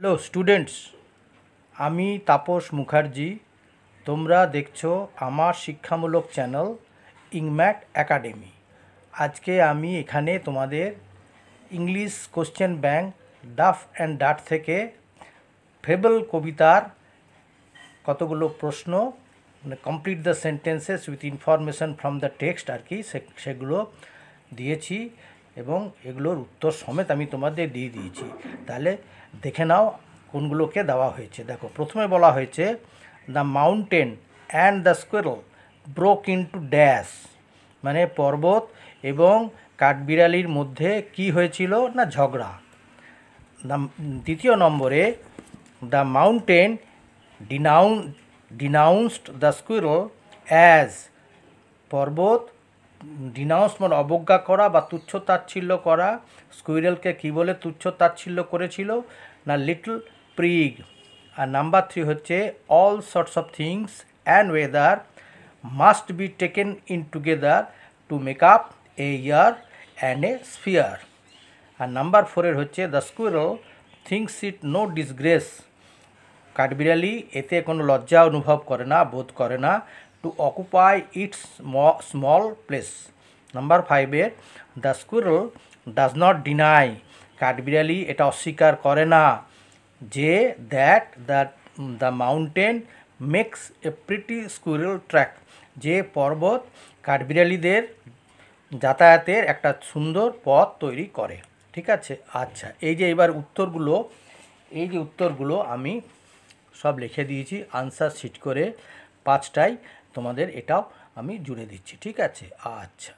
Hello students, আমি তাপস মুখার্জি। তোমরা দেখছো আমার শিক্ষামূলক চ্যানেল ইংম্যাট একাডেমি। আজকে আমি এখানে তোমাদের ইংলিশ কোশ্চেন ব্যাংক ডাফ অ্যান্ড ডাট থেকে ফেবল কবিতার কতগুলো প্রশ্ন, মানে complete the sentences with information from the text আর কি, সেগুলো দিয়েছি এবং এগুলোর উত্তর সমেত আমি তোমাদের দিয়ে দিয়েছি। তাহলে দেখে নাও কোনগুলোকে দেওয়া হয়েছে। দেখো, প্রথমে বলা হয়েছে the mountain and the squirrel broke into dash, মানে পর্বত এবং কাঠবিড়ালির মধ্যে কি হয়েছিল না ঝগড়া। দ্বিতীয় নম্বরে দ্য মাউন্টেন ডিনাউন্সড দ্য স্কুইরল অ্যাজ, পর্বত ডিনাউন্স মানে অবজ্ঞা করা বা তুচ্ছ তাচ্ছিল্য করা, স্কুইরেলকে কী বলে তুচ্ছ তাচ্ছিল্য করেছিল না লিটল প্রিগ। আর নাম্বার 3 হচ্ছে all sorts of things and weather must be taken in together to make up a year and a sphere. আর নাম্বার 4 হচ্ছে the squirrel thinks it no disgrace, কাঠবিড়ালি এতে কোনো লজ্জা অনুভব করে না, বোধ করে না, to occupy its small place. Number 5 the squirrel does not deny, কাঠবিড়ালি এটা অস্বীকার করে না যে the mountain makes a pretty squirrel track, যে পর্বত কাঠবিড়ালিদের যাতায়াতের একটা সুন্দর পথ তৈরি করে। ঠিক আছে, আচ্ছা, এই যে এবার উত্তরগুলো আমি সব লিখে দিয়েছি আনসার শিট করে 5টায়, তোমাদের এটাও আমি জুড়ে দিচ্ছি। ঠিক আছে, আচ্ছা।